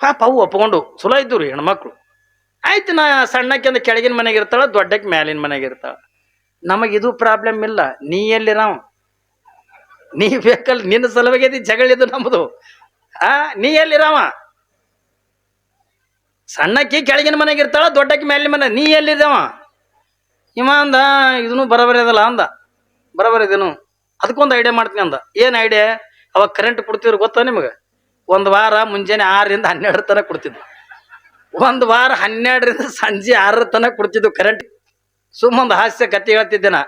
ಪಾಪ ಅವು ಒಪ್ಕೊಂಡು ಚಲೋ ಇದ್ದು ರೀ ಹೆಣ್ಮಕ್ಳು. ಆಯ್ತು, ನಾ ಸಣ್ಣಕ್ಕೆ ಅಂದ್ರೆ ಕೆಳಗಿನ ಮನೆಗೆ ಇರ್ತಾಳ, ದೊಡ್ಡಕ್ಕೆ ಮ್ಯಾಲಿನ ಮನೆಗೆ ಇರ್ತಾಳ. ನಮಗಿದು ಪ್ರಾಬ್ಲಮ್ ಇಲ್ಲ. ನೀ ಎಲ್ಲಿರಾವ? ನೀ ಬೇಕಲ್ಲ, ನಿನ್ನ ಸಲುವಾಗಿ ಜಗಳಿದು ನಮ್ಮದು. ನೀ ಎಲ್ಲಿರಾವ? ಸಣ್ಣಕ್ಕಿ ಕೆಳಗಿನ ಮನೆಗೆ ಇರ್ತಾಳ, ದೊಡ್ಡಕ್ಕಿ ಮ್ಯಾಲಿನ ಮನೆ. ನೀ ಎಲ್ಲಿದ್ದಾವ? ಇವ ಅಂದ, ಇದನ್ನು ಬರೋಬರಿ ಅದಲ್ಲ ಅಂದ. ಬರೋಬರಿ ಇದನು, ಅದಕ್ಕೊಂದು ಐಡಿಯಾ ಮಾಡ್ತೀನಿ ಅಂದ. ಏನು ಐಡಿಯಾ? ಅವಾಗ ಕರೆಂಟ್ ಕೊಡ್ತಿದ್ರು ಗೊತ್ತಾ ನಿಮಗೆ? ಒಂದು ವಾರ ಮುಂಜಾನೆ 6ರಿಂದ 12 ತನಕ ಕೊಡ್ತಿದ್ವು. ಒಂದು ವಾರ 12ರಿಂದ ಸಂಜೆ 6 ತನಕ ಕೊಡ್ತಿದ್ವು ಕರೆಂಟ್. ಸುಮ್ಮೊಂದು ಹಾಸ್ಯ ಕತೆ ಹೇಳ್ತಿದ್ದೆ ನಾ.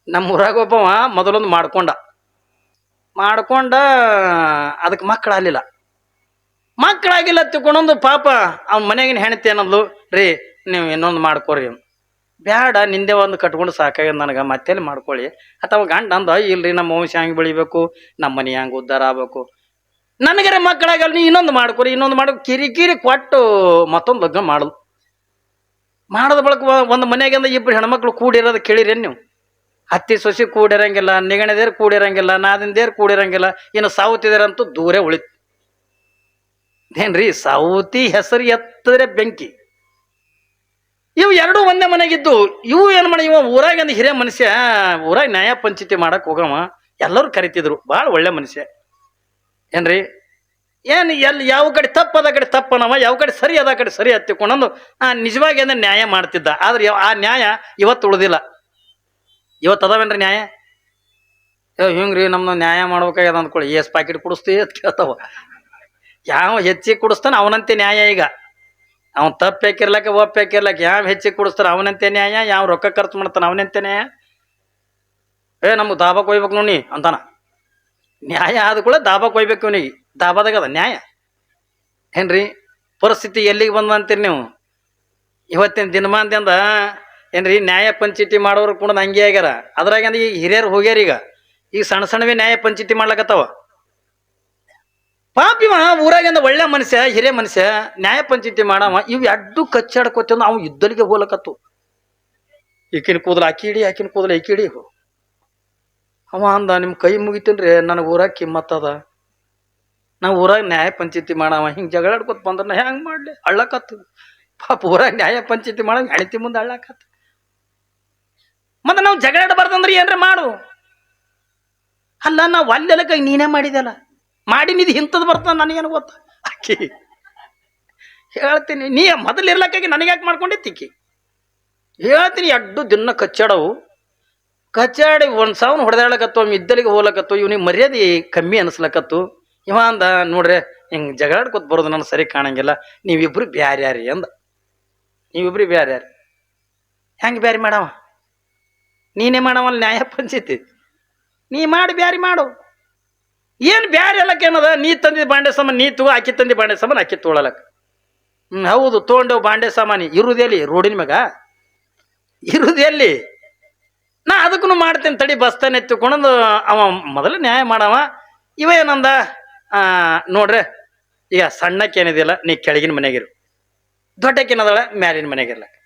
ನಮ್ಮ ಊರಾಗ ಒಬ್ಬವ ಮೊದಲೊಂದು ಮಾಡ್ಕೊಂಡ ಅದಕ್ಕೆ ಮಕ್ಕಳಾಗಲಿಲ್ಲ. ಮಕ್ಕಳಾಗಿಲ್ಲ ತಿಳ್ಕೊಂಡೊಂದು ಪಾಪ ಅವ್ನ ಮನೆಗಿನ ಹೆಣ್ತಿ ಏನಂದ್ಲು, ರೀ ನೀವು ಇನ್ನೊಂದು ಮಾಡ್ಕೋರಿ. ಬ್ಯಾಡ, ನಿಂದೆ ಒಂದು ಕಟ್ಕೊಂಡು ಸಾಕಾಗ್ಯದ ನನಗೆ, ಮತ್ತೇಲಿ ಮಾಡ್ಕೊಳ್ಳಿ. ಅಥವಾ ಗಂಡ ಅಂದ, ಇಲ್ರಿ ನಮ್ಮ ವಂಶ ಹೆಂಗೆ ಬೆಳಿಬೇಕು, ನಮ್ಮ ಮನೆ ಹೆಂಗೆ ಉದ್ಧಾರ ಆಗ್ಬೇಕು, ನನಗರೆ ಮಕ್ಕಳಾಗಲ್ಲ, ನೀ ಇನ್ನೊಂದು ಮಾಡ್ಕೊರಿ, ಇನ್ನೊಂದು ಮಾಡೋ ಕಿರಿಕಿರಿ ಕೊಟ್ಟು ಮತ್ತೊಂದು ಲಗ್ನ ಮಾಡಿದ ಬಳಕ ಒಂದು ಮನೆಗಿಂದ 2 ಹೆಣ್ಮಕ್ಳು ಕೂಡಿರೋದು ಕೇಳಿರೇನು ನೀವು? ಅತ್ತಿ ಸೊಸಿ ಕೂಡಿರಂಗಿಲ್ಲ, ನಿಗಣದೇರು ಕೂಡಿರಂಗಿಲ್ಲ, ನಾದಿಂದೇರು ಕೂಡಿರಂಗಿಲ್ಲ, ಇನ್ನು ಸಾವುತಿದಾರಂತೂ ದೂರೇ ಉಳಿತು. ಏನ್ರಿ, ಸಾವುತಿ ಹೆಸರು ಎತ್ತದ್ರೆ ಬೆಂಕಿ. ಇವು ಎರಡೂ ಒಂದೇ ಮನೆಗಿದ್ದು ಇವು ಏನು ಮಾಡಿ, ಇವ ಊರಾಗಿಂದ ಹಿರಿಯ ಮನುಷ್ಯ, ಊರಾಗ ನ್ಯಾಯ ಪಂಚಾಯತಿ ಮಾಡಕ್ಕೆ ಹೋಗವ. ಎಲ್ಲರೂ ಕರಿತಿದ್ರು, ಭಾಳ ಒಳ್ಳೆ ಮನುಷ್ಯ. ಏನ್ರಿ, ಏನು ಎಲ್ಲಿ ಯಾವ ಕಡೆ ತಪ್ಪದ ಕಡೆ ತಪ್ಪನವ, ಯಾವ ಕಡೆ ಸರಿ ಅದ ಕಡೆ ಸರಿ ಹತ್ತಿಕೊಂಡಂದು ನಿಜವಾಗಿ ಅಂದ್ರೆ ನ್ಯಾಯ ಮಾಡ್ತಿದ್ದ. ಆದ್ರೆ ಆ ನ್ಯಾಯ ಇವತ್ತು ಉಳಿದಿಲ್ಲ. ಇವತ್ತು ಅದಾವೇನ್ರಿ ನ್ಯಾಯ? ಹಿಂಗ್ರಿ ನಮ್ದು ನ್ಯಾಯ ಮಾಡ್ಬೇಕಾಗ್ಯದ ಅಂದ್ಕೊಳ್ಳಿ, ಎಸ್ ಪ್ಯಾಕೆಟ್ ಕುಡಿಸ್ತೀವಿ ಅಂತ ಕೇಳ್ತಾವ. ಯಾವ ಹೆಚ್ಚಿಗೆ ಕುಡಿಸ್ತಾನ ಅವನಂತೆ ನ್ಯಾಯ. ಈಗ ಅವ್ನು ತಪ್ಪಾಕಿರ್ಲಕ್ಕ ಒಪ್ಪಾಕಿರ್ಲಕ್ಕ ಯಾವ ಹೆಚ್ಚಿಗೆ ಕುಡಿಸ್ತಾರ ಅವನಂತೆ ನ್ಯಾಯ, ಯಾವ ರೊಕ್ಕ ಖರ್ಚು ಮಾಡ್ತಾನ ಅವನಂತೆ ನ್ಯಾಯ. ನಮ್ಗೆ ದಾಬಾಕ್ ಹೋಗ್ಬೇಕು ನೋಡಿ ಅಂತಾನ. ನ್ಯಾಯ ಆದ ಕೂಡ ದಾಬಾಕ್ ಹೋಗ್ಬೇಕು ಅವನಿಗೆ, ದಾಬಾದಾಗದ ನ್ಯಾಯ. ಏನ್ರಿ ಪರಿಸ್ಥಿತಿ ಎಲ್ಲಿಗೆ ಬಂದಂತೀರಿ ನೀವು? ಇವತ್ತಿನ ದಿನಮಾನದಿಂದ ಏನ್ರಿ ನ್ಯಾಯ ಪಂಚಾಯತಿ ಮಾಡೋರು ಕೂಡ ಹಂಗೆ ಆಗ್ಯಾರ. ಅದ್ರಾಗ ಈಗ ಹಿರಿಯರು ಹೋಗ್ಯಾರ. ಈಗ ಸಣ್ಣ ಸಣ್ಣವೇ ನ್ಯಾಯ ಪಂಚಾಯತಿ ಮಾಡ್ಲಕತ್ತಾವ. ಪಾಪಿವ ಊರಾಗಿಂದ ಒಳ್ಳೆ ಮನುಷ್ಯ, ಹಿರಿಯ ಮನುಷ್ಯ, ನ್ಯಾಯ ಪಂಚಾಯತಿ ಮಾಡವ. ಇವು ಎಡ್ಡು ಕಚ್ಚಾಡ್ಕೊತ ಅವ್ ಇದ್ದಲಿಗೆ ಹೋಲಕತ್ತು. ಈಕಿನ ಕೂದಲು ಆಕಿಡಿ, ಆಕಿನ ಕೂದಲು ಈಕಿಡಿ. ಅವ ಅಂದ, ನಿಮ್ಮ ಕೈ ಮುಗಿತೀನ್ರಿ, ನನಗೆ ಊರಾಗ ಕಿಮ್ಮತ್ತದ, ನಾವು ಊರಾಗ ನ್ಯಾಯ ಪಂಚಾಯತಿ ಮಾಡವ. ಹಿಂಗೆ ಜಗಳಾಡ್ಕೊತ ಬಂದ್ರೆ ನಾ ಹೆಂಗೆ ಮಾಡಲಿ? ಅಳ್ಳಕತ್ತು ಪಾಪ. ಊರಾಗ ನ್ಯಾಯ ಪಂಚಾಯತಿ ಮಾಡ ಹೆಣ್ತಿ ಮುಂದೆ ಅಳ್ಳಕತ್ತು. ಮತ್ತೆ ನಾವು ಜಗಳಾಡಬಾರ್ದಂದ್ರೆ ಏನ್ರ ಮಾಡು. ಅಲ್ಲ, ನಾವು ಅಲ್ಲೆಲ್ಲ ಕೈ ನೀನೇ ಮಾಡಿದಲ್ಲ, ಮಾಡಿ ನಿಧಿ ಇಂಥದ್ದು ಬರ್ತದೆ ನನಗೇನು ಗೊತ್ತಾ? ಆಕಿ ಹೇಳ್ತೀನಿ, ನೀ ಮೊದಲು ಇರ್ಲಕ್ಕಾಗಿ ನನಗೆ ಯಾಕೆ ಮಾಡ್ಕೊಂಡಿತ್ತಿಕ್ಕಿ ಹೇಳ್ತೀನಿ. ಎಡ್ಡು ದಿನ ಕಚ್ಚಾಡವು, ಕಚ್ಚಾಡಿ 1 ಸಾವಿರ ಹೊಡೆದಾಡಕತ್ತು. ಅವ್ನು ಇದ್ದಲಿಗೆ ಹೋಗ್ಲಕತ್ತು. ಇವನಿಗೆ ಮರ್ಯಾದೆ ಕಮ್ಮಿ ಅನಿಸ್ಲಕತ್ತು. ಇವ ಅಂದ, ನೋಡ್ರಿ ಹಿಂಗೆ ಜಗಳಾಡ್ಕೊತ ಬರೋದು ನನಗೆ ಸರಿ ಕಾಣಂಗಿಲ್ಲ, ನೀವಿಬ್ರು ಬ್ಯಾರ್ಯಾರಿ ಅಂದ. ನೀವಿಬ್ರು ಬ್ಯಾರ್ಯಾರಿ ಹೆಂಗೆ ಬ್ಯಾರಿ ಮಾಡವ? ನೀನೇ ಮಾಡವಲ್ಲ ನ್ಯಾಯ ಪಂಚಾಯತಿ, ನೀ ಮಾಡಿ ಬ್ಯಾರಿ ಮಾಡು. ಏನು ಬ್ಯಾರೆ ಎಲ್ಲಕ್ಕೆ ಏನದ? ನೀ ತಂದಿದ್ದು ಬಾಂಡೆ ಸಾಮಾನು ನೀ ತಗೋ, ಆಕಿ ತಂದಿ ಬಾಂಡೆ ಸಾಮಾನು ಆಕಿ ತೊಗೊಳಲಕ್ಕ. ಹೌದು, ತೊಗೊಂಡೆವು ಬಾಂಡೆ ಸಾಮಾನು. ಇರುದೆಲ್ಲಿ? ರೋಡಿನ ಮ್ಯಾಗ ಇರುದೆಲ್ಲಿ? ನಾ ಅದಕ್ಕೂ ಮಾಡ್ತೇನೆ ತಡಿ, ಬಸ್ತಾನೆ ಎತ್ತಿಕೊಂಡು ಅವ ಮೊದಲು ನ್ಯಾಯ ಮಾಡವ. ಇವ ಏನಂದ, ನೋಡ್ರಿ ಈಗ ಸಣ್ಣಕ್ಕೇನಿದೆಯಲ್ಲ, ನೀ ಕೆಳಗಿನ ಮನೆಗಿರು, ದೊಡ್ಡಕ್ಕೇನದಳ ಮ್ಯಾಲಿನ ಮನೆಗಿರ್ಲಕ್ಕ.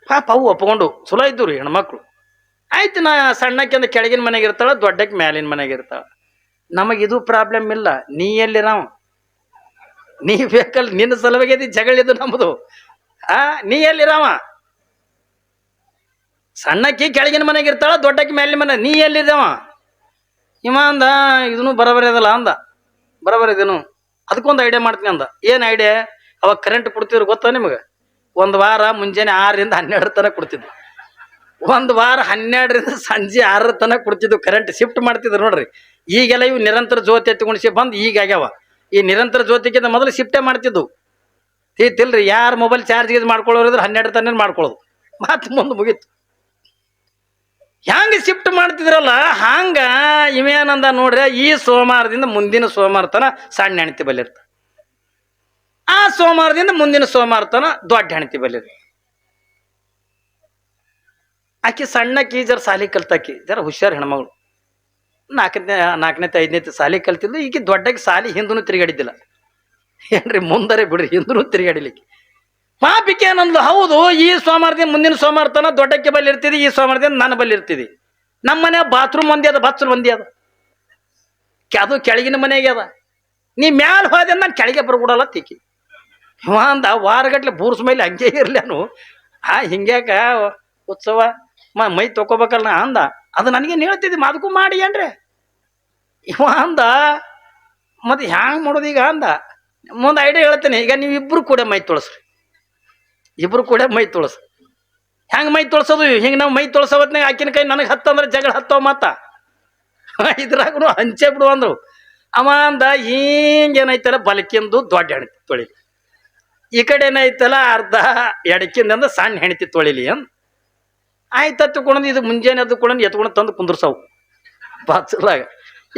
ಪಾಪ ಅವು ಒಪ್ಕೊಂಡು ಚಲೋ ಇದ್ದು ರೀ ಹೆಣ್ಮಕ್ಳು. ಆಯ್ತು, ನಾ ಸಣ್ಣಕ್ಕೆ ಅಂದ್ರೆ ಕೆಳಗಿನ ಮನೆಗೆ ಇರ್ತಾಳ, ದೊಡ್ಡಕ್ಕೆ ಮ್ಯಾಲಿನ ಮನೆಗೆ ಇರ್ತಾಳ. ನಮಗಿದು ಪ್ರಾಬ್ಲಮ್ ಇಲ್ಲ. ನೀ ಎಲ್ಲಿರಾವ? ನೀ ಬೇಕಲ್ಲ, ನಿನ್ನ ಸಲುವಾಗಿ ಜಗಳಿದು ನಮ್ಮದು. ನೀ ಎಲ್ಲಿರಾವ? ಸಣ್ಣಕ್ಕಿ ಕೆಳಗಿನ ಮನೆಗೆ ಇರ್ತಾಳ, ದೊಡ್ಡಕ್ಕಿ ಮ್ಯಾಲಿನ ಮನೆ. ನೀ ಎಲ್ಲಿದ್ದಾವ? ಇವ ಅಂದ, ಇದನ್ನು ಬರೋಬರಿ ಅದಲ್ಲ ಅಂದ. ಬರೋಬರಿ ಇದನು, ಅದಕ್ಕೊಂದು ಐಡಿಯಾ ಮಾಡ್ತೀನಿ ಅಂದ. ಏನು ಐಡಿಯಾ? ಅವಾಗ ಕರೆಂಟ್ ಕೊಡ್ತಿದ್ರು ಗೊತ್ತಾ ನಿಮಗೆ? ಒಂದು ವಾರ ಮುಂಜಾನೆ 6ರಿಂದ 12 ತನಕ ಕೊಡ್ತಿದ್ವು. ಒಂದು ವಾರ 12ರಿಂದ ಸಂಜೆ 6 ತನಕ ಕೊಡ್ತಿದ್ವು ಕರೆಂಟ್. ಶಿಫ್ಟ್ ಮಾಡ್ತಿದ್ರು ನೋಡ್ರಿ. ಈಗೆಲ್ಲ ಇವು ನಿರಂತರ ಜ್ಯೋತಿ ಎತ್ಕೊಂಡು ಬಂದು ಈಗ ಆಗ್ಯಾವ. ಈ ನಿರಂತರ ಜ್ಯೋತಿಗಿಂತ ಮೊದಲು ಶಿಫ್ಟೇ ಮಾಡ್ತಿದ್ವು. ತಿಲ್ರಿ, ಯಾರು ಮೊಬೈಲ್ ಚಾರ್ಜ್ ಗೀಜ್ ಮಾಡ್ಕೊಳ್ಳೋರಿದ್ರೆ 12 ತನಕ ಮಾಡ್ಕೊಳ್ಳೋದು, ಮತ್ತೆ ಮುಂದೆ ಮುಗೀತು. ಹೆಂಗೆ ಶಿಫ್ಟ್ ಮಾಡ್ತಿದ್ರಲ್ಲ ಹಂಗ ಇವೇನಂದ ನೋಡ್ರಿ, ಈ ಸೋಮವಾರದಿಂದ ಮುಂದಿನ ಸೋಮವಾರ ತನ ಸಣ್ಣ ಹೆಣ್ತಿ ಬಲ್ಲಿರ್ತ, ಆ ಸೋಮವಾರದಿಂದ ಮುಂದಿನ ಸೋಮವಾರ ತನ ದೊಡ್ಡ ಹೆಣ್ತಿ ಬಲ್ಲಿರ್ತ. ಆಕಿ ಸಣ್ಣಕ್ಕಿ ಜರ ಸಾಲಿ ಕಲ್ತಾಕಿ, ಜರ ಹುಷಾರು ಹೆಣ್ಮಗಳು. 4ನೇ 5ನೇ ಸಾಲಿ ಕಲ್ತಿದ್ದು. ಈಕಿ ದೊಡ್ಡಕ್ಕೆ ಸಾಲಿ ಹಿಂದೂ ತಿರುಗಾಡಿದ್ದಿಲ್ಲ. ಏನ್ರಿ ಮುಂದರೆ ಬಿಡ್ರಿ, ಹಿಂದೂ ತಿರುಗಾಡಿಲಿಕ್ಕೆ. ಪಾಪಿಕೆ ಏನಂದ್ಲು, ಹೌದು ಈ ಸೋಮವಾರದಿಂದ ಮುಂದಿನ ಸೋಮವಾರ ತನ ದೊಡ್ಡಕ್ಕೆ ಬಲ್ಲಿ ಇರ್ತಿದಿ, ಈ ಸೋಮವಾರದಿಂದ ನನ್ನ ಬಲ್ಲಿ ಇರ್ತಿದಿ. ನಮ್ಮ ಮನೆ ಬಾತ್ರೂಮ್ ಒಂದೇ ಅದ, ಬಾತ್ರೂಮ್ ಒಂದೇ ಅದ, ಅದು ಕೆಳಗಿನ ಮನೆಗೆ ಅದ. ನೀ ಮ್ಯಾಲ ಹೋದೆ ನಾನು ಕೆಳಗೆ ಬರ್ಬಿಡಲ್ಲ ತಿಕ್ಕಿ ಇವ ಅಂದ ವಾರಗಟ್ಲೆ ಬೂರ್ಸ್ ಮೇಲೆ ಹಂಗೆ ಇರ್ಲೇನು ಹಿಂಗ್ಯಾಕ ಉತ್ಸವ ಮೈ ತೊಗೋಬೇಕಲ್ಲ ನಾ ಅಂದ ಅದು ನನಗೇನು ಹೇಳ್ತಿದ್ದಿ ಅದಕ್ಕೂ ಮಾಡಿ ಏನ್ರಿ ಇವ ಅಂದ ಮತ್ತೆ ಹ್ಯಾಂಗೆ ಮಾಡೋದು ಈಗ ಅಂದ ಮುಂದೆ ಐಡಿಯಾ ಹೇಳ್ತೇನೆ ಈಗ ನೀವು ಇಬ್ರು ಕೂಡ ಮೈ ತೊಳಸ್ರಿ ಇಬ್ರು ಕೂಡ ಮೈ ತೊಳಸ್ರಿ ಹೆಂಗೆ ಮೈ ತೊಳ್ಸೋದು ಹಿಂಗೆ ನಾವು ಮೈ ತೊಳ್ಸೋವತ್ನಾಗ ಆಕಿನ ಕೈ ನನಗೆ ಹತ್ತಂದ್ರೆ ಜಗಳ ಹತ್ತವ ಮತ್ತ ಇದ್ರಾಗೂ ಹಂಚೆ ಬಿಡು ಅಂದ್ರು ಅವ ಅಂದ ಹಿಂಗೇನೈತಲ್ಲ ಬಲಕಿಂದು ದೊಡ್ಡ ಹೆಣ್ತಿ ತೊಳಿಲಿ ಈ ಕಡೆ ಏನೈತಲ್ಲ ಅರ್ಧ ಎಡಕಿಂದ ಸಣ್ಣ ಹೆಣ್ತಿ ತೊಳಿಲಿ ಅಂದ್ ಆಯ್ತು ತಗೊಂಡು ಇದು ಮುಂಜಾನೆ ಅದು ಕೂಡ ಎತ್ಕೊಂಡು ತಂದು ಕುಂದ್ರಸವು ಬಾಚಲಾಗ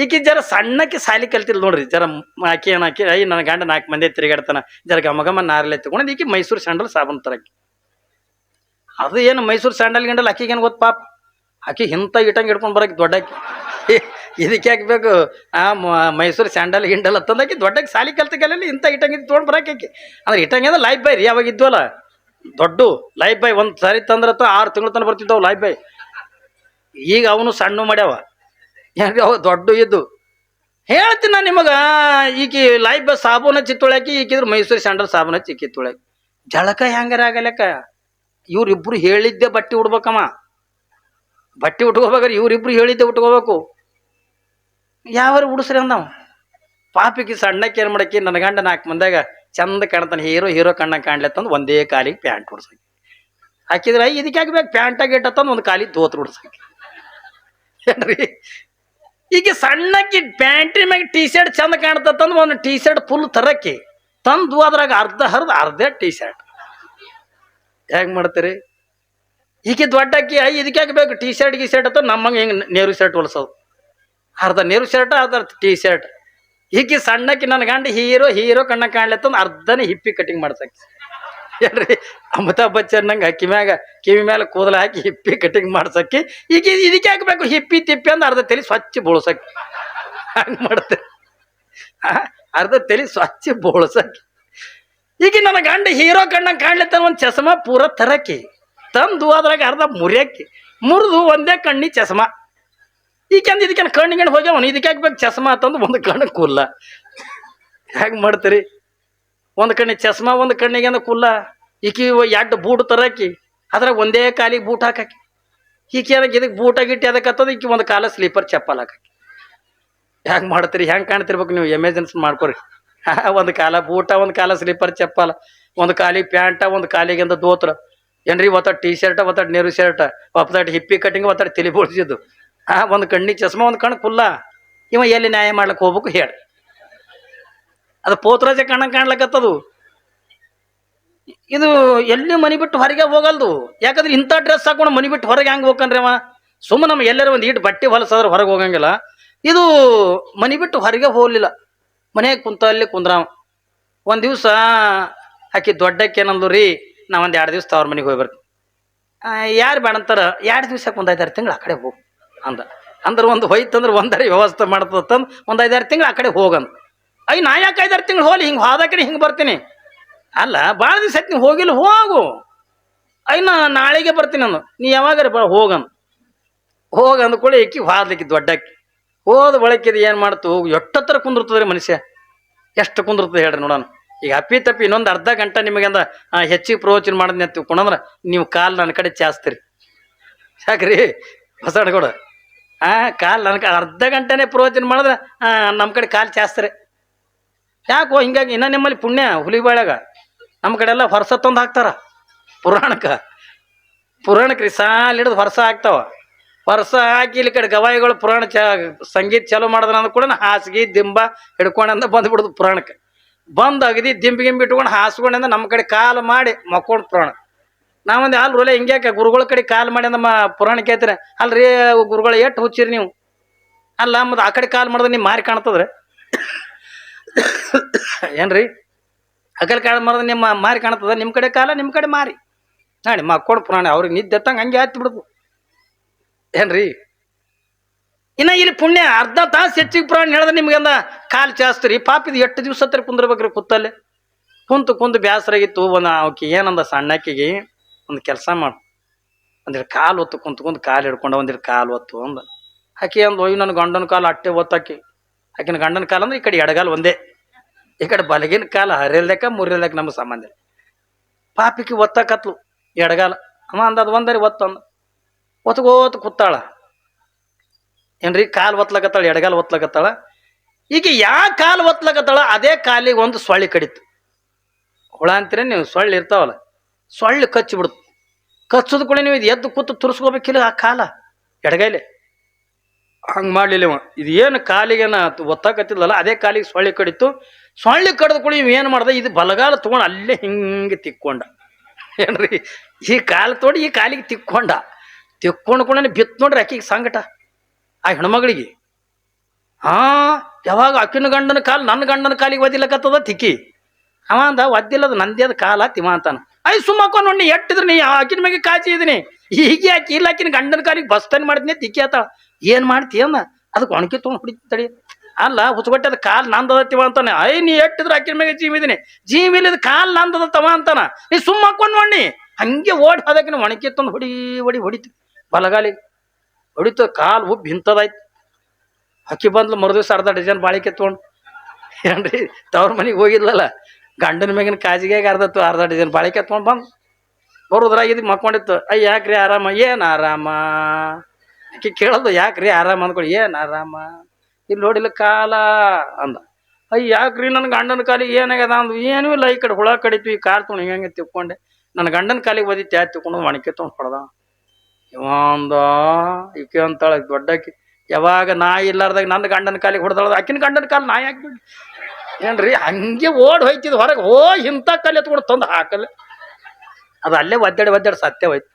ಈಕಿ ಜರ ಸಣ್ಣಕ್ಕೆ ಸಾಲಿ ಕಲ್ತಿಲ್ಲ ನೋಡ್ರಿ ಜರ ಆಕಿ ಏನಾಕಿ ನನ್ನ ಗಂಡ 4 ಮಂದಿ ತಿರುಗಾಡ್ತಾನ ಜರ ಗಮ ನಾರ್ಲೆ ತಗೊಂಡು ಈಕಿ ಮೈಸೂರು ಸ್ಯಾಂಡಲ್ ಸಾಬೂನ್ ತರಕಿ ಅದು ಏನು ಮೈಸೂರು ಸ್ಯಾಂಡಲ್ ಗಿಂಡಲ್ ಆಕಿಗೇನು ಗೊತ್ತು ಪಾಪ ಆಕಿ ಇಂಥ ಇಟ್ಟಂಗೆ ಹಿಡ್ಕೊಂಡು ಬರಕ್ಕೆ ದೊಡ್ಡಾಕಿ ಇದಕ್ಕೆ ಹಾಕ್ಬೇಕು ಮೈಸೂರು ಸ್ಯಾಂಡಲ್ ಗಿಂಡಲ್ ಅಂತಂದಾಕಿ ದೊಡ್ಡಕ್ಕೆ ಸಾಲಿ ಕಲ್ತಕಲ್ಲಿ ಇಂಥ ಇಟ್ಟಂಗೆ ತೊಗೊಂಡು ಬರಾಕಿ ಅಂದ್ರೆ ಇಟ್ಟಂಗೆ ಅಂದ್ರೆ ಲೈಫ್ ಬಾಯ್ ರೀ ಯಾವಾಗ ಇದ್ವಲ್ಲ ದೊಡ್ಡ ಲೈಫ್ ಬಾಯ್ ಒಂದು ಸಾರಿ ತಂದ್ರೆ 6 ತಿಂಗಳು ತನಕ ಬರ್ತಿದ್ದವು ಲೈಫ್ ಬಾಯ್ ಈಗ ಅವನು ಸಣ್ಣ ಮಾಡ್ಯಾವ ಹೆಂಗೆ ಅವ ದೊಡ್ಡ ಇದ್ದು ಹೇಳ್ತೀನಿ ನಾನು ನಿಮಗೆ ಈಕಿ ಲೈಫ್ ಬಾಯ್ ಸಾಬೂನು ಹಚ್ಚಿ ತೊಳ್ಯಾಕಿ ಈಕಿದ್ರೆ ಮೈಸೂರು ಸ್ಯಾಂಡಲ್ ಸಾಬೂನು ಹಚ್ಚಿ ಈಕಿ ತೊಳ್ಯಾಕಿ ಜಳಕ ಹೆಂಗಾರ ಆಗಲಕ್ಕ ಇವ್ರಿಬ್ರು ಹೇಳಿದ್ದೆ ಬಟ್ಟೆ ಉಡ್ಬೇಕಮ್ಮ ಬಟ್ಟೆ ಉಟ್ಕೋಬೇಕಾದ್ರೆ ಇವ್ರಿಬ್ರು ಹೇಳಿದ್ದೆ ಉಟ್ಕೋಬೇಕು ಯಾವಾರು ಉಡಿಸ್ರಿ ಅಂದವ ಪಾಪಿಗೆ ಸಣ್ಣಕ್ಕೆ ಏನು ಮಾಡಕ್ಕೆ ನನ್ನ ಗಂಡ 4 ಮಂದಾಗ ಚಂದ ಕಾಣ್ತಾನೆ ಹೀರೋ ಕಣ್ಣಂಗೆ ಕಾಣ್ಲತ್ತಂದು ಒಂದೇ ಕಾಲಿಗೆ ಪ್ಯಾಂಟ್ ಉಡ್ಸಾಕಿ ಹಾಕಿದ್ರೆ ಇದಕ್ಕೆ ಹಾಕ್ಬೇಕು ಪ್ಯಾಂಟಾಗಿ ಇಟ್ಟತ್ತಂದು ಒಂದು ಕಾಲಿಗೆ ದೋತ್ರ ಉಡ್ಸಾಕಿ ಏನ್ರಿ ಈಗ ಸಣ್ಣಕ್ಕೆ ಪ್ಯಾಂಟಿನ ಮ್ಯಾಗ ಟೀ ಶರ್ಟ್ ಚಂದ ಕಾಣ್ತಂದು ಒಂದು ಟೀ ಶರ್ಟ್ ಫುಲ್ ತರಕ್ಕೆ ತಂದು ಅದ್ರಾಗ ಅರ್ಧ ಟೀ ಶರ್ಟ್ ಹೇಗೆ ಮಾಡ್ತೀರಿ ಈಕೆ ದೊಡ್ಡಕ್ಕಿ ಇದಕ್ಕೆ ಹಾಕಬೇಕು ಟೀ ಶರ್ಟ್ ಅಥವಾ ನಮ್ಮಂಗೆ ಹಿಂಗೆ ನೇರು ಶರ್ಟ್ ಹೊಲ್ಸೋದು ಅರ್ಧ ನೇರು ಶರ್ಟ್ ಅರ್ಧ ಟೀ ಶರ್ಟ್ ಈಕೆ ಸಣ್ಣಕ್ಕೆ ನನ್ನ ಗಂಡ ಹೀರೋ ಕಣ್ಣ ಕಾಣ್ಲತ್ತಂದು ಅರ್ಧನೇ ಹಿಪ್ಪಿ ಕಟಿಂಗ್ ಮಾಡ್ಸಕ್ಕೆ ಏನ್ರಿ ಅಮಿತಾಬ್ ಬಚ್ಚನ್ ನಂಗೆ ಕಿವಿ ಮೇಲೆ ಕೂದಲ ಹಾಕಿ ಹಿಪ್ಪಿ ಕಟಿಂಗ್ ಮಾಡ್ಸಕ್ಕೆ ಈಗ ಇದಕ್ಕೆ ಹಾಕಬೇಕು ಹಿಪ್ಪಿ ತಿಪ್ಪಿ ಅಂದ್ರೆ ಅರ್ಧ ತಲೆ ಸ್ವಚ್ಛ ಬೋಳ್ಸಕ್ಕೆ ಹಂಗೆ ಮಾಡ್ತಾರೆ ಅರ್ಧ ತಲೆ ಸ್ವಚ್ಛ ಬೋಳ್ಸಕ್ಕೆ ಈಗ ನನ್ನ ಗಂಡ ಹೀರೋ ಕಣ್ಣಂಗೆ ಕಾಣ್ಲತ್ತಾನ ಒಂದು ಚಸ್ಮಾ ಪೂರ ತರಕ್ಕೆ ತಂದು ಅದ್ರಾಗ ಅರ್ಧ ಮುರಿದು ಒಂದೇ ಕಣ್ಣಿ ಚಸ್ಮಾ ಈಕೆಂದು ಇದಕ್ಕೆ ಕಣ್ಣಿಗೆ ಹೋಗ್ಯಾವನು ಇದಕ್ಕೆ ಹಾಕ್ಬೇಕು ಚಸ್ಮಾ ಅಂತಂದು ಒಂದು ಕಣ್ಣು ಕುಲ್ಲ ಹೇಗೆ ಮಾಡ್ತೀರಿ ಒಂದು ಕಣ್ಣಿಗೆ ಚಸ್ಮಾ ಒಂದು ಕಣ್ಣಿಗೆ ಅಂದ ಕುಲ್ಲ ಈಕಿ 2 ಬೂಟ್ ತರಕಿ ಅದ್ರಾಗ ಒಂದೇ ಕಾಲಿಗೆ ಬೂಟ್ ಹಾಕಿ ಈಕೆ ಅದಕ್ಕೆ ಇದಕ್ಕೆ ಬೂಟ ಗಿಟ್ಟಿ ಅದಕ್ಕೆ ಹತ್ತದ ಈಕಿ ಒಂದು ಕಾಲ ಸ್ಲೀಪರ್ ಚಪ್ಪಲ್ ಹಾಕಿ ಹೆಂಗೆ ಮಾಡ್ತೀರಿ ಹೆಂಗೆ ಕಾಣ್ತಿರ್ಬೇಕು ನೀವು ಎಮರ್ಜೆನ್ಸಿ ಮಾಡ್ಕೊರಿ ಒಂದು ಕಾಲ ಬೂಟ ಒಂದು ಕಾಲ ಸ್ಲೀಪರ್ ಚಪ್ಪಲ್ ಒಂದು ಕಾಲಿಗೆ ಪ್ಯಾಂಟ ಒಂದು ಕಾಲಿಗೆ ಅಂದ ದೋತ್ರ ಏನ್ರಿ ಒತ್ತಡ ಟೀ ಶರ್ಟ್ ಒತ್ತಡ ನೇರು ಶರ್ಟ್ ಒತ್ತಡ ಹಿಪ್ಪಿ ಕಟಿಂಗ್ ಒತ್ತಡ ತಲೆ ಬೋಳ್ಸಿದ್ದು ಒಂದು ಕಣ್ಣಿ ಚಸ್ಮಾ ಒಂದು ಕಣ್ಣು ಕುಲ್ಲ ಇವ ಎಲ್ಲಿ ನ್ಯಾಯ ಮಾಡ್ಲಿಕ್ಕೆ ಹೋಗ್ಬೇಕು ಹೇಳಿ ಅದು ಪೋತ್ರಾಜ ಕಣ್ಣಂಗೆ ಕಾಣ್ಲಕ್ಕತ್ತದು ಇದು ಎಲ್ಲಿ ಮನೆ ಬಿಟ್ಟು ಹೊರಗೆ ಹೋಗಲ್ದು ಯಾಕಂದ್ರೆ ಇಂಥ ಡ್ರೆಸ್ ಹಾಕೊಂಡು ಮನೆ ಬಿಟ್ಟು ಹೊರಗೆ ಹೆಂಗೆ ಹೋಗ್ಕನ್ರಿ ಅವ ಸುಮ್ಮನೆ ನಮ್ಮ ಎಲ್ಲರೂ ಒಂದು ಇಟ್ಟು ಬಟ್ಟೆ ಹೊಲಸಾದ್ರೆ ಹೊರಗೆ ಹೋಗಂಗಿಲ್ಲ ಇದು ಮನೆ ಬಿಟ್ಟು ಹೊರಗೆ ಹೋಗಲಿಲ್ಲ ಮನೆಯಾಗ ಅಲ್ಲಿ ಕುಂದ್ರಾವ ಒಂದು ದಿವಸ ಆಕಿ ದೊಡ್ಡಕ್ಕೆ ಏನಂದು ರೀ ನಾ ಒಂದು 2 ದಿವಸ ಅವ್ರ ಮನೆಗೆ ಹೋಗಿ ಬರ್ತೀನಿ ಯಾರು ಬೇಡ ಅಂತಾರೆ 2 ದಿವಸಕ್ಕೆ ಒಂದು 5-6 ತಿಂಗಳು ಆ ಕಡೆ ಹೋಗಿ ಅಂದ್ರೆ ಒಂದು ಹೋಯ್ತಂದ್ರೆ ಒಂದರ ವ್ಯವಸ್ಥೆ ಮಾಡ್ತಂದು ಒಂದು 5-6 ತಿಂಗಳು ಆ ಕಡೆ ಹೋಗಂದು ನಾ ಯಾಕೆ 5-6 ತಿಂಗಳು ಹೋಗ್ಲಿ ಹಿಂಗೆ ಹೋದಾಕಡೆ ಹಿಂಗೆ ಬರ್ತೀನಿ ಅಲ್ಲ ಭಾಳ ದಿವಸ ಆಯ್ತು ನೀವು ಹೋಗಿಲ್ಲ ಹೋಗು ನಾ ನಾಳೆಗೆ ಬರ್ತೀನಿ ಅಂದು ನೀ ಯಾವಾಗಾರ ಹೋಗಂದು ಕೂಡ ಈಕಿ ಹಾದ್ಲಿಕ್ಕೆ ದೊಡ್ಡಕ್ಕಿ ಹೋದ ಬಳಕಿದ ಏನು ಮಾಡ್ತು ಎಷ್ಟೊತ್ತರ ಕುಂದಿರ್ತದೆ ರೀ ಮನುಷ್ಯ ಎಷ್ಟು ಕುಂದಿರ್ತದೆ ಹೇಳ್ರಿ ನೋಡೋಣ ಈಗ ಅಪ್ಪಿ ತಪ್ಪಿ ಇನ್ನೊಂದು ಅರ್ಧ ಗಂಟೆ ನಿಮಗಂದ ಹೆಚ್ಚಿಗೆ ಪ್ರವಚನ ಮಾಡಿದ್ನಿ ಅಂತ ತಿಳ್ಕೊಂಡ್ರೆ ನೀವು ಕಾಲು ನನ್ನ ಕಡೆ ಚಾಸ್ತೀರಿ ಸಾಕ್ರಿ ಹೊಸಡ್ಕೊಡ ಕಾಲು ನನ್ನ ಕಡೆ ಅರ್ಧ ಗಂಟೆನೇ ಪ್ರವಚನ ಮಾಡಿದ್ರೆ ನಮ್ಮ ಕಡೆ ಕಾಲು ಚಾಸ್ತಾರೆ ಯಾಕೋ ಹಿಂಗಾಗಿ ಇನ್ನ ನಿಮ್ಮಲ್ಲಿ ಪುಣ್ಯ ಹುಲಿಬಾಳ್ಯಾಗ ನಮ್ಮ ಕಡೆ ಎಲ್ಲ ಹೊರಸ ತಂದು ಹಾಕ್ತಾರ ಪುರಾಣಕ್ಕೆ ರೀ ಸಾಲ ಹಿಡಿದು ಹೊರಸ ಹಾಕ್ತಾವ ಹೊರಸ ಹಾಕಿ ಇಲ್ಲಿ ಕಡೆ ಗವಾಯಿಗಳು ಪುರಾಣ ಸಂಗೀತ ಚಾಲೂ ಮಾಡಿದ್ರ ಅಂದ ಕೂಡ ಹಾಸಿಗೆ ದಿಂಬ ಹಿಡ್ಕೊಂಡಂದ ಬಂದ್ಬಿಡುದು ಪುರಾಣಕ್ಕೆ ಬಂದು ಅಗದಿ ದಿಂಬಿಗಿಂಬಿ ಇಟ್ಕೊಂಡು ಹಾಸ್ಕೊಂಡ ನಮ್ಮ ಕಡೆ ಕಾಲು ಮಾಡಿ ಮಕ್ಕೊಂಡು ಪುರಾಣ ನಾವೊಂದು ಅಲ್ರಿ ಹಿಂಗ್ಯಾಕೆ ಗುರುಗಳ ಕಡೆ ಕಾಲು ಮಾಡಿ ನಮ್ಮ ಪುರಾಣ ಕೇಳ್ತಾರೆ ಅಲ್ರಿ ಗುರುಗಳು ಎಷ್ಟು ಹುಚ್ಚಿರಿ ನೀವು ಅಲ್ಲ ಮತ್ತು ಆ ಕಡೆ ಕಾಲು ಮಾಡಿದ್ರೆ ನೀವು ಮಾರಿ ಕಾಣ್ತದ್ರಿ ಏನ್ರಿ ಆ ಕಡೆ ಕಾಲು ಮಾಡಿದ್ರೆ ನಿಮ್ಮ ಮಾರಿ ಕಾಣ್ತದ ನಿಮ್ಮ ಕಡೆ ಕಾಲ ನಿಮ್ಮ ಕಡೆ ಮಾರಿ ನಾಡಿ ಮಕ್ಕೊಂಡು ಪುರಾಣ ಅವ್ರಿಗೆ ನಿದ್ದೆ ಎತ್ತಂಗೆ ಹಂಗೆ ಹತ್ತಿ ಬಿಡುದು ಏನ್ರಿ ಇನ್ನು ಇಲ್ಲಿ ಪುಣ್ಯ ಅರ್ಧ ತಾಸು ಹೆಚ್ಚಿಗೆ ಪುರಾಣ ಹೇಳಿದ್ರೆ ನಿಮ್ಗೆಂದ ಕಾಲು ಚಾಸ್ತೀರಿ ಪಾಪಿದು 8 ದಿವಸ ಹತ್ತಿರ ಕುಂದಿರ್ಬೇಕ್ರಿ ಕುತ್ತಲ್ಲೇ ಕುಂತು ಬೇಸರಾಗಿತ್ತು ಒಂದು ಅವಕ್ಕೆ ಏನಂದ ಸಣ್ಣಕ್ಕಿಗೆ ಒಂದು ಕೆಲಸ ಮಾಡು ಒಂದಿಟ್ಟು ಕಾಲು ಒತ್ತು ಕುಂತ್ಕೊಂಡು ಕಾಲು ಹಿಡ್ಕೊಂಡು ಒಂದಿಟ್ಟು ಕಾಲು ಒತ್ತು ಅಂದ ಆಕೆ ಅಂದು ಒಯ್ಯು ನನ್ನ ಗಂಡನ ಕಾಲು ಅಟ್ಟೆ ಒತ್ತಾಕಿ ಆಕಿನ ಗಂಡನ ಕಾಲು ಅಂದ್ರೆ ಈ ಕಡೆ ಎಡಗಾಲು ಒಂದೇ ಈ ಕಡೆ ಬಲಗಿನ ಕಾಲ ಹರಿಯಲ್ದಕ್ಕ ಮುರಿಯಲ್ದಕ್ಕ ನಮ್ಗೆ ಸಂಬಂಧ ಇಲ್ಲ. ಪಾಪಿಗೆ ಒತ್ತಕತ್ಲು ಎಡಗಾಲ ಅವ ಅಂದದು ಒಂದರಿ ಒತ್ತಂದ ಒತ್ಕೋತ ಕೂತಾಳ ಏನ್ರಿ ಕಾಲು ಒತ್ಲಕತ್ತಾಳ ಎಡಗಾಲ ಒತ್ಲಕತ್ತಾಳ. ಈಗ ಯಾ ಕಾಲು ಒತ್ಲಕತ್ತಾಳ ಅದೇ ಕಾಲಿಗೆ ಒಂದು ಸೊಳ್ಳಿ ಕಡಿತು. ಹುಳ ಅಂತೀರ ನೀವು, ಸೊಳ್ಳಿ ಇರ್ತಾವಲ್ಲ, ಸೊಳ್ಳಿ ಕಚ್ಚಿ ಬಿಡ್ತು. ಕಚ್ಚೋದು ಕೂಡ ನೀವು ಇದು ಎದ್ದು ಕೂತು ತುರ್ಸ್ಕೋಬೇಕಿಲ್ಲ ಆ ಕಾಲ ಎಡಗೈಲೆ. ಹಂಗೆ ಮಾಡಲಿಲ್ಲ ಇವ. ಇದು ಏನು ಕಾಲಿಗೇನ ಒತ್ತಾಕತ್ತಿಲ್ಲಲ್ಲ ಅದೇ ಕಾಲಿಗೆ ಸೊಳ್ಳಿ ಕಡಿತು. ಸೊಳ್ಳಿ ಕಡ್ದು ಕೂಡ ಇವ್ ಏನು ಮಾಡ್ದ, ಇದು ಬಲಗಾಲ ತೊಗೊಂಡು ಅಲ್ಲೇ ಹಿಂಗೆ ತಿಕ್ಕೊಂಡ. ಏನ್ರಿ ಈ ಕಾಲು ತೊಗೊಂಡು ಈ ಕಾಲಿಗೆ ತಿಕ್ಕೊಂಡು ಕೂಡ ಬಿತ್ತು ನೋಡ್ರಿ ಆಕಿಗೆ ಸಂಕಟ ಆ ಹೆಣ್ಮಗಳಿಗೆ. ಯಾವಾಗ ಅಕ್ಕಿನ ಗಂಡನ ಕಾಲು ನನ್ನ ಗಂಡನ ಕಾಲಿಗೆ ಒದಿಲಕತ್ತದ ತಿಕ್ಕಿ. ಅವ ಅಂದ ಒದ್ದಿಲ್ಲದ ನಂದೇ ಅದು ಕಾಲ ತಿವ ಅಂತಾನ. ಸುಮ್ಮಕ್ಕ ನೋಡಿ ಎಟ್ಟಿದ್ರೆ ನೀ ಆಕಿನ ಮ್ಯಾಗೆ ಕಾಚಿ ಇದೀನಿ, ಹೀಗೆ ಆಕಿ ಇಲ್ಲ ಆಕಿನ ಗಂಡನ ಕಾಲಿಗೆ ಬಸ್ತಾನೆ ಮಾಡಿದ್ನಿ ತಿಕ್ಕಿ ಆತಾಳ. ಏನು ಮಾಡ್ತೀಯನ್ನ ಅದಕ್ಕೆ ಒಣಕಿ ತೊಗೊಂಡು ಹೊಡಿತಡಿ. ಅಲ್ಲ ಹುಚ್ಚುಗಟ್ಟೆ ಅದು ಕಾಲು ನಂದದತ್ತಿವ ಅಂತಾನೆ. ನೀ ಎಟ್ಟಿದ್ರೆ ಆಕಿನ ಮ್ಯಾಗೆ ಜೀವಿಲ್ಲದ ಕಾಲು ನಂದದತ್ತವ ಅಂತಾನ. ನೀ ಸುಮ್ಮ ಹಾಕೊಂಡು ನೋಡಿ ಹಂಗೆ ಓಡಿ ಹೋದಕ್ಕೆ ಒಣಕಿ ತಂದು ಹೊಡಿತು ಬಲಗಾಲಿಗೆ ಹೊಡಿತು. ಕಾಲು ಉಬ್ಬಿ ಇಂಥದಾಯ್ತು. ಅಕ್ಕಿ ಬಂದ್ಲು ಮರುದಿವ್ಸ ಅರ್ಧ ಡಜನ್ ಬಾಳಿಕೆ ತೊಗೊಂಡು. ಏನ್ರಿ ತವ್ರ ಮನೆಗೆ ಹೋಗಿದ್ಲಲ್ಲ, ಗಂಡನ ಮ್ಯಾಗಿನ ಕಾಜಿಗೆ ಅರ್ಧ ಡಜನ್ ಬಾಳಿಕೆ ತೊಗೊಂಡು ಬಂದು ಬರೋದ್ರಾಗ ಇದು ಮಕ್ಕೊಂಡಿತ್ತು. ಯಾಕ್ರಿ ಆರಾಮ? ಏನು ಆರಾಮ? ಆಕಿ ಕೇಳೋದು ಯಾಕ್ರಿ ಆರಾಮ ಅಂದ್ಕೊಳ್ಳಿ. ಏನು ಆರಾಮ? ಇಲ್ಲಿ ನೋಡಿಲ್ಲ ಕಾಲ ಅಂದ. ಯಾಕ್ರಿ ನನ್ನ ಗಂಡನ ಕಾಲಿಗೆ ಏನಾಗ್ಯದ ಅಂದ್. ಏನೂ ಇಲ್ಲ, ಈ ಕಡೆ ಹುಳ ಕಡಿತು, ಈ ಕಾಲು ತೊಗೊಂಡು ಹಿಂಗೆ ತಿಕ್ಕೊಂಡೆ. ನನ್ನ ಗಂಡನ ಕಾಲಿಗೆ ಒದಿತ್ತು ಯಾಕೆ ತಿಕ್ಕೊಂಡು ಒಣಕೆ ತೊಗೊಂಡು ಹೊಡೆದ. ಇವಂದ ಈಕೆ ಅಂತಾಳೆ ದೊಡ್ಡಕಿ, ಯಾವಾಗ ನಾಯಿ ಇಲ್ಲಾರ್ದಾಗ ನನ್ನ ಗಂಡನ ಕಾಲಿಗೆ ಹೊಡೆದಾಳದ ಆಕಿನ ಗಂಡನ ಕಾಲು ನಾಯಿ ಹಾಕ್ಬಿಡಿ. ಏನ್ರಿ ಹಂಗೆ ಓಡ್ ಹೋಯ್ತಿದ್ ಹೊರಗೆ. ಇಂಥ ಕಲ್ಲು ಎತ್ಕೊಂಡು ತಂದು ಹಾಕಲ್ಲ. ಅದು ಅಲ್ಲೇ ಒದ್ದಾಡಿ ಸತ್ಯ ಹೋಯ್ತು.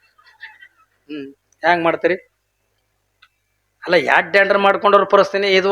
ಹೆಂಗೆ ಮಾಡ್ತೀರಿ? ಅಲ್ಲ ಯಾಡ್ ಡ್ಯಾಂಡ್ರ್ ಮಾಡ್ಕೊಂಡವ್ರ ಪರಿಸ್ಥಿತಿ ಇದು.